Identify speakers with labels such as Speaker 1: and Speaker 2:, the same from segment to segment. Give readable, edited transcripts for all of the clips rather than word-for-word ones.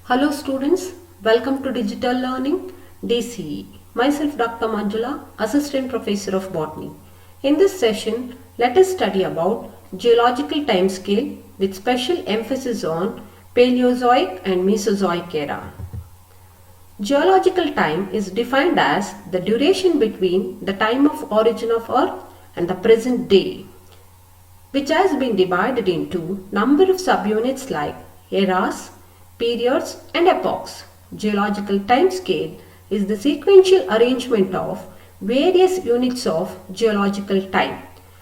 Speaker 1: Hello students, welcome to Digital Learning DCE. Myself Dr. Manjula, Assistant Professor of Botany. In this session, let us study about geological timescale with special emphasis on Palaeozoic and Mesozoic era. Geological time is defined as the duration between the time of origin of Earth and the present day, which has been divided into number of subunits like eras, periods and epochs. Geological time scale is the sequential arrangement of various units of geological time.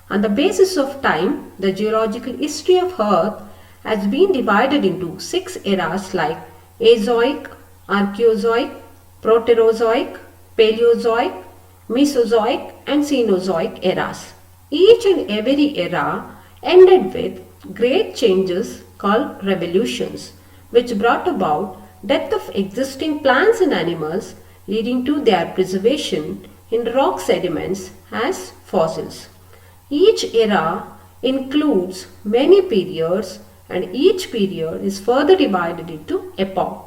Speaker 1: On the basis of time, the geological history of Earth has been divided into 6 eras like Azoic, Archaeozoic, Proterozoic, Paleozoic, Mesozoic and Cenozoic eras. Each and every era ended with great changes called revolutions, which brought about death of existing plants and animals, leading to their preservation in rock sediments as fossils. Each era includes many periods, and each period is further divided into epoch.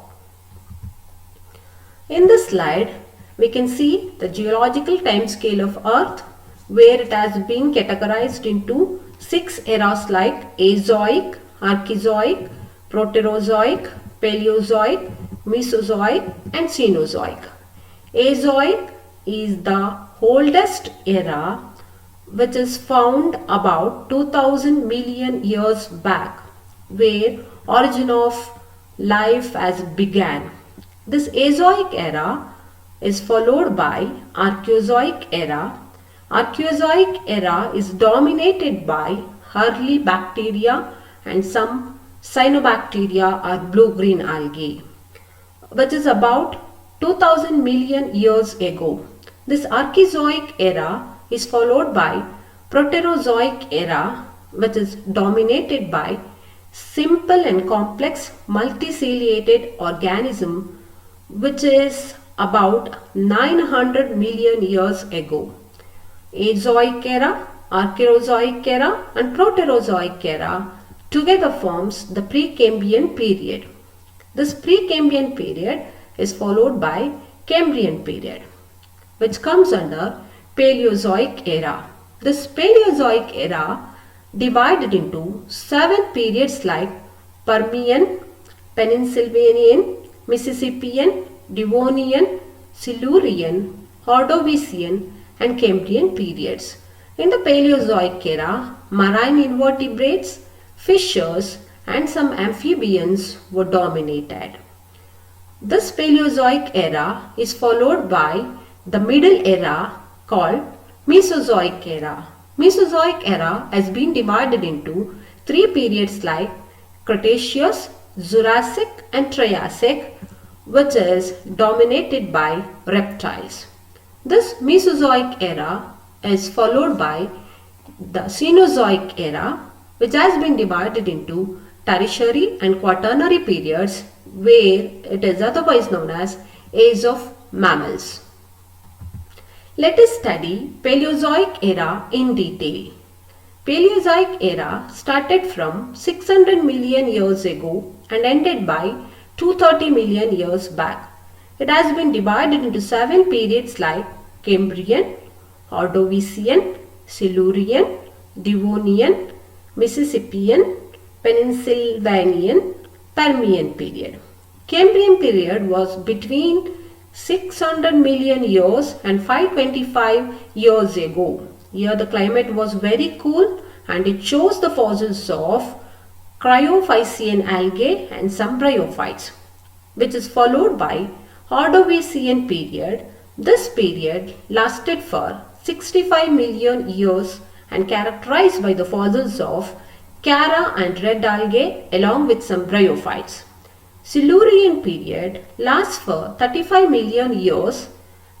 Speaker 1: In this slide, we can see the geological timescale of Earth, where it has been categorized into 6 eras like Azoic, Archaeozoic, Proterozoic, Paleozoic, Mesozoic and Cenozoic. Azoic is the oldest era, which is found about 2000 million years back, where origin of life has begun. This Azoic era is followed by Archaeozoic era. Archaeozoic era is dominated by early bacteria and some cyanobacteria or blue-green algae, which is about 2000 million years ago. This Archaeozoic era is followed by Proterozoic era, which is dominated by simple and complex multiciliated organism, which is about 900 million years ago. Azoic era, Archaeozoic era and Proterozoic era together forms the Precambrian period. This Precambrian period is followed by Cambrian period, which comes under Paleozoic era. This Paleozoic era divided into 7 periods like Permian, Pennsylvanian, Mississippian, Devonian, Silurian, Ordovician and Cambrian periods. In the Paleozoic era, marine invertebrates, fishes and some amphibians were dominated. This Paleozoic era is followed by the middle era called Mesozoic era. Mesozoic era has been divided into 3 periods like Cretaceous, Jurassic and Triassic, which is dominated by reptiles. This Mesozoic era is followed by the Cenozoic era, which has been divided into tertiary and quaternary periods, where it is otherwise known as age of mammals. Let us study Paleozoic era in detail. Paleozoic era started from 600 million years ago and ended by 230 million years back. It has been divided into 7 periods like Cambrian, Ordovician, Silurian, Devonian, Mississippian, Pennsylvanian, Permian period. Cambrian period was between 600 million years and 525 years ago. Here the climate was very cool and it shows the fossils of Cryophycean algae and some bryophytes, which is followed by Ordovician period. This period lasted for 65 million years and characterized by the fossils of Chara and red algae along with some bryophytes. Silurian period lasts for 35 million years.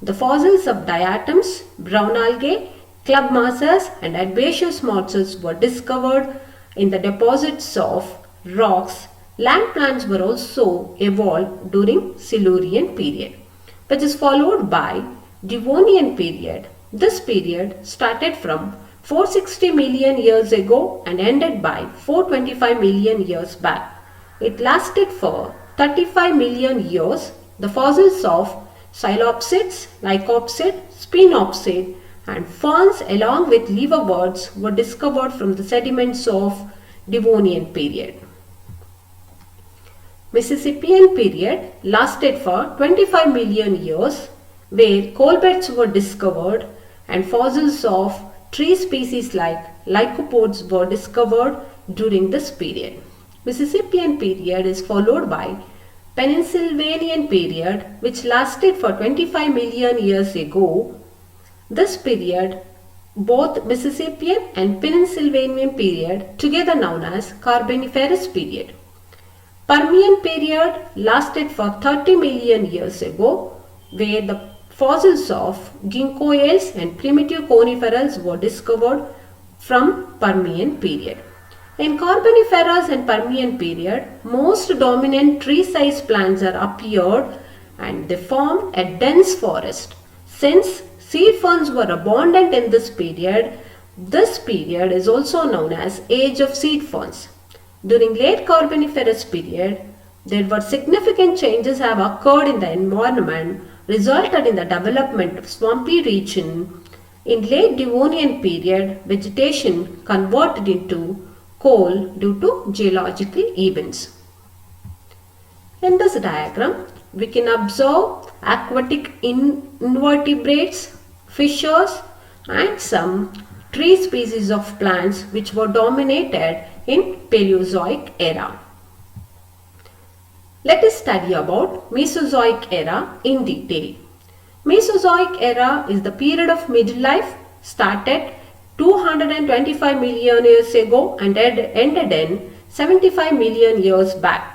Speaker 1: The fossils of diatoms, brown algae, club mosses and herbaceous mosses were discovered in the deposits of rocks. Land plants were also evolved during Silurian period, which is followed by Devonian period. This period started from 460 million years ago and ended by 425 million years back. It lasted for 35 million years, the fossils of coelopsids, lycopsid, spinopsid and ferns along with liverworts were discovered from the sediments of Devonian period. Mississippian period lasted for 25 million years, where coal beds were discovered and fossils of tree species like lycopods were discovered during this period. Mississippian period is followed by Pennsylvanian period, which lasted for 25 million years ago. This period, both Mississippian and Pennsylvanian period, together known as Carboniferous period. Permian period lasted for 30 million years ago, where the fossils of ginkgoales and primitive coniferals were discovered from Permian period. In Carboniferous and Permian period, most dominant tree-sized plants are appeared and they formed a dense forest. Since seed ferns were abundant in this period is also known as Age of Seed Ferns. During late Carboniferous period, there were significant changes have occurred in the environment, resulted in the development of swampy region. In late Devonian period, vegetation converted into coal due to geological events. In this diagram, we can observe aquatic invertebrates, fishes and some tree species of plants which were dominated in Paleozoic era. Let us study about Mesozoic era in detail. Mesozoic era is the period of midlife started 225 million years ago and ended in 75 million years back.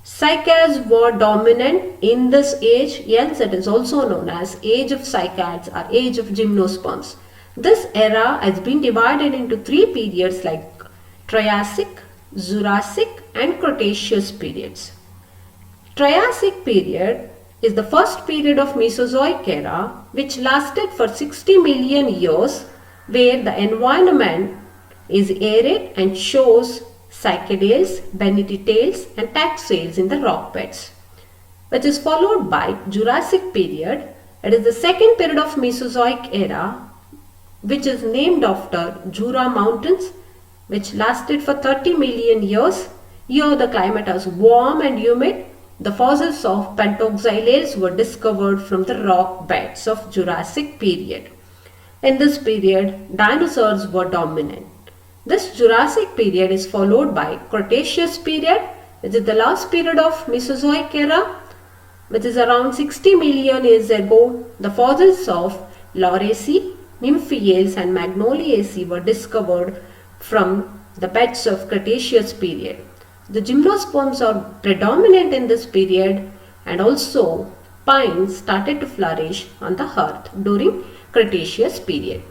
Speaker 1: Cycads were dominant in this age, hence it is also known as Age of Cycads or Age of Gymnosperms. This era has been divided into three periods like Triassic, Jurassic and Cretaceous periods. Triassic period is the first period of Mesozoic era which lasted for 60 million years, where the environment is arid and shows cycadales, benedictales and taxales in the rock beds, which is followed by Jurassic period. It is the second period of Mesozoic era which is named after Jura Mountains, which lasted for 30 million years. Here the climate was warm and humid. The fossils of pentoxylales were discovered from the rock beds of Jurassic period. In this period, dinosaurs were dominant. This Jurassic period is followed by Cretaceous period, which is the last period of Mesozoic era, which is around 60 million years ago. The fossils of Lauraceae, Nymphaeales and Magnoliaceae were discovered from the beds of Cretaceous period. The gymnosperms are predominant in this period, and also pines started to flourish on the earth during Cretaceous period.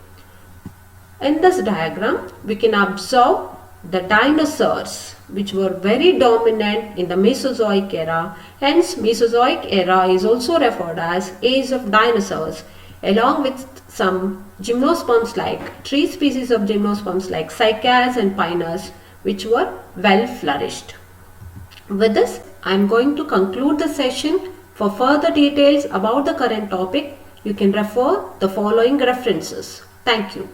Speaker 1: In this diagram, we can observe the dinosaurs which were very dominant in the Mesozoic era. Hence, Mesozoic era is also referred as Age of Dinosaurs, along with some gymnosperms like tree species of gymnosperms like cycads and pinus, which were well flourished. With this, I am going to conclude the session. For further details about the current topic, you can refer the following references. Thank you.